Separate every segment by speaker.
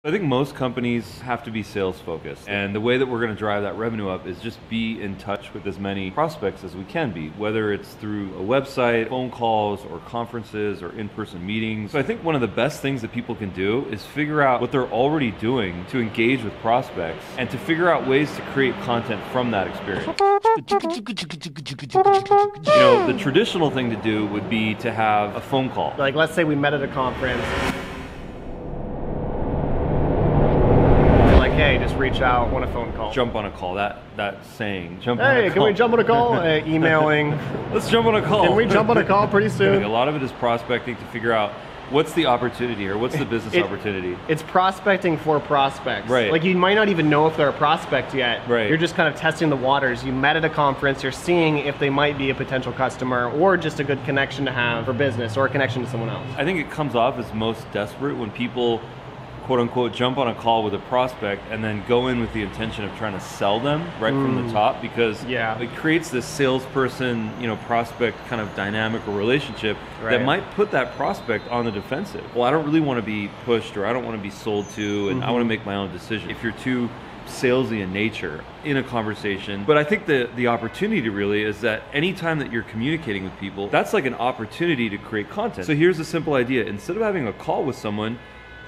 Speaker 1: I think most companies have to be sales focused, and the way that we're going to drive that revenue up is just be in touch with as many prospects as we can be, whether it's through a website, phone calls, or conferences, or in-person meetings. So I think one of the best things that people can do is figure out what they're already doing to engage with prospects and to figure out ways to create content from that experience. You know, the traditional thing to do would be to have a phone call.
Speaker 2: Like, let's say we met at a conference. Hey, just reach out, want a phone call.
Speaker 1: Jump on a call, that saying. Jump
Speaker 2: on a call. Can we jump on a call? Emailing.
Speaker 1: Let's jump on a call.
Speaker 2: Can we jump on a call pretty soon?
Speaker 1: A lot of it is prospecting to figure out what's the opportunity or what's the business opportunity.
Speaker 2: It's prospecting for prospects.
Speaker 1: Right.
Speaker 2: Like, you might not even know if they're a prospect yet.
Speaker 1: Right.
Speaker 2: You're just kind of testing the waters. You met at a conference, you're seeing if they might be a potential customer or just a good connection to have for business or a connection to someone else.
Speaker 1: I think it comes off as most desperate when people quote unquote jump on a call with a prospect and then go in with the intention of trying to sell them right from the top, because it creates this salesperson, prospect kind of dynamic or relationship that might put that prospect on the defensive. Well, I don't really want to be pushed, or I don't want to be sold to, and I want to make my own decision. If you're too salesy in nature in a conversation. But I think the opportunity really is that anytime that you're communicating with people, that's like an opportunity to create content. So here's a simple idea. Instead of having a call with someone,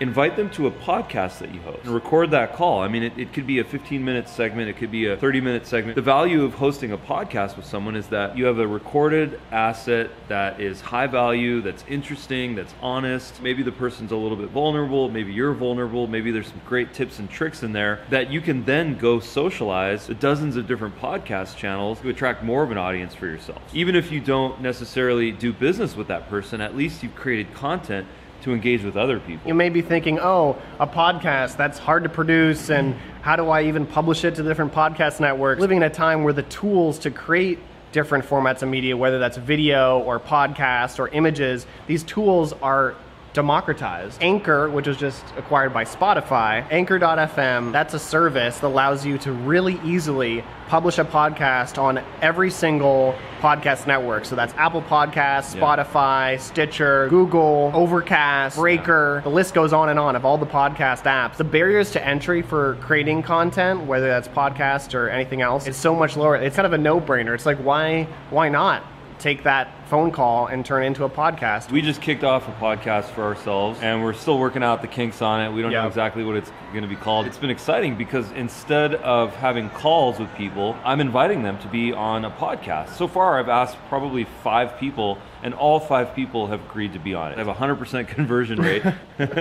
Speaker 1: invite them to a podcast that you host and record that call. I mean, it could be a 15-minute segment, it could be a 30-minute segment. The value of hosting a podcast with someone is that you have a recorded asset that is high value, that's interesting, that's honest. Maybe the person's a little bit vulnerable, maybe you're vulnerable, maybe there's some great tips and tricks in there that you can then go socialize to dozens of different podcast channels to attract more of an audience for yourself. Even if you don't necessarily do business with that person, at least you've created content to engage with other people.
Speaker 2: You may be thinking, oh, a podcast, that's hard to produce, and how do I even publish it to different podcast networks? Living in a time where the tools to create different formats of media, whether that's video or podcast or images, these tools are democratized. Anchor, which was just acquired by Spotify, Anchor.fm, that's a service that allows you to really easily publish a podcast on every single podcast network. So that's Apple Podcasts, Spotify, Stitcher, Google, Overcast, Breaker. The list goes on and on of all the podcast apps. The barriers to entry for creating content, whether that's podcast or anything else, is so much lower. It's kind of a no-brainer. It's like, why not take that phone call and turn it into a podcast?
Speaker 1: We just kicked off a podcast for ourselves, and we're still working out the kinks on it. We don't know exactly what it's going to be called. It's been exciting because instead of having calls with people, I'm inviting them to be on a podcast. So far, I've asked probably 5 people, and all 5 people have agreed to be on it. I have a 100% conversion rate.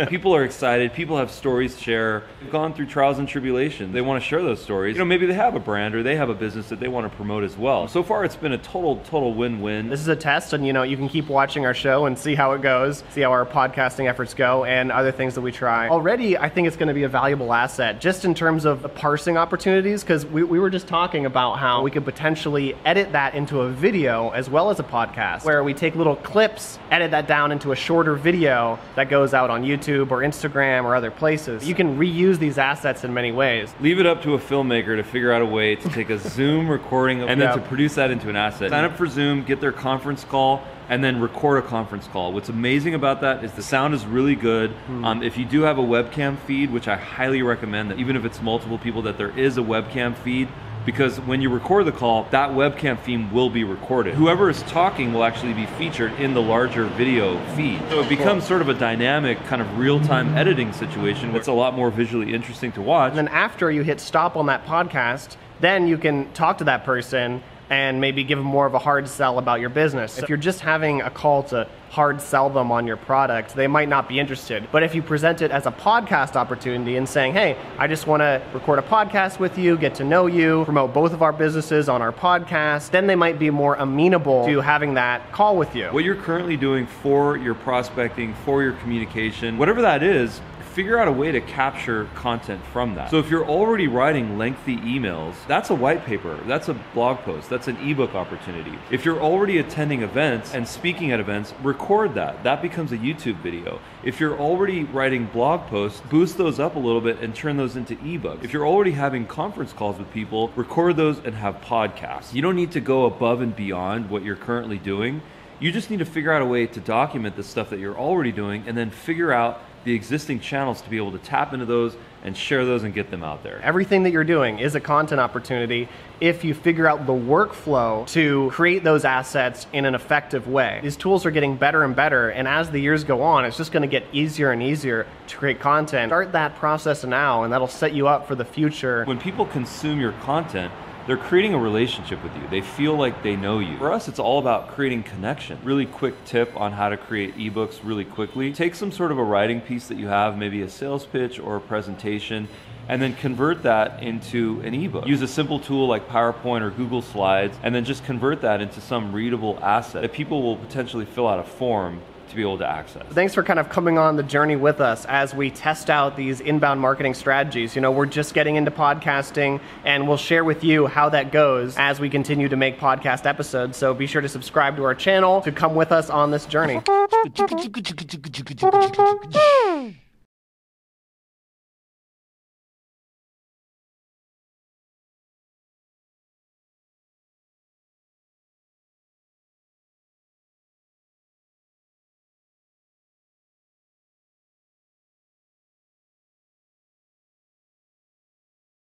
Speaker 1: People are excited. People have stories to share. They've gone through trials and tribulations. They want to share those stories. Maybe they have a brand or they have a business that they want to promote as well. So far, it's been a total win-win.
Speaker 2: This is a test, and you can keep watching our show and see how it goes, see how our podcasting efforts go, and other things that we try. Already, I think it's going to be a valuable asset, just in terms of the parsing opportunities, because we were just talking about how we could potentially edit that into a video as well as a podcast, where we take little clips, edit that down into a shorter video that goes out on YouTube or Instagram or other places. You can reuse these assets in many ways.
Speaker 1: Leave it up to a filmmaker to figure out a way to take a Zoom recording and then to produce that into an asset. Sign up for Zoom, get their conference call, and then record a conference call. What's amazing about that is the sound is really good. If you do have a webcam feed, which I highly recommend, that even if it's multiple people, that there is a webcam feed, because when you record the call, that webcam feed will be recorded. Whoever is talking will actually be featured in the larger video feed. So it becomes sort of a dynamic kind of real-time editing situation. It's a lot more visually interesting to watch.
Speaker 2: And then after you hit stop on that podcast, then you can talk to that person and maybe give them more of a hard sell about your business. If you're just having a call to hard sell them on your product, they might not be interested. But if you present it as a podcast opportunity and saying, hey, I just want to record a podcast with you, get to know you, promote both of our businesses on our podcast, then they might be more amenable to having that call with you.
Speaker 1: What you're currently doing for your prospecting, for your communication, whatever that is, figure out a way to capture content from that. So if you're already writing lengthy emails, that's a white paper, that's a blog post, that's an ebook opportunity. If you're already attending events and speaking at events, record that. That becomes a YouTube video. If you're already writing blog posts, boost those up a little bit and turn those into ebooks. If you're already having conference calls with people, record those and have podcasts. You don't need to go above and beyond what you're currently doing. You just need to figure out a way to document the stuff that you're already doing and then figure out the existing channels to be able to tap into those and share those and get them out there.
Speaker 2: Everything that you're doing is a content opportunity if you figure out the workflow to create those assets in an effective way. These tools are getting better and better, and as the years go on, it's just going to get easier and easier to create content. Start that process now, and that'll set you up for the future.
Speaker 1: When people consume your content, they're creating a relationship with you. They feel like they know you. For us, it's all about creating connection. Really quick tip on how to create ebooks really quickly. Take some sort of a writing piece that you have, maybe a sales pitch or a presentation, and then convert that into an ebook. Use a simple tool like PowerPoint or Google Slides, and then just convert that into some readable asset that people will potentially fill out a form to be able to access.
Speaker 2: Thanks for kind of coming on the journey with us as we test out these inbound marketing strategies. You know, we're just getting into podcasting, and we'll share with you how that goes as we continue to make podcast episodes. So be sure to subscribe to our channel to come with us on this journey.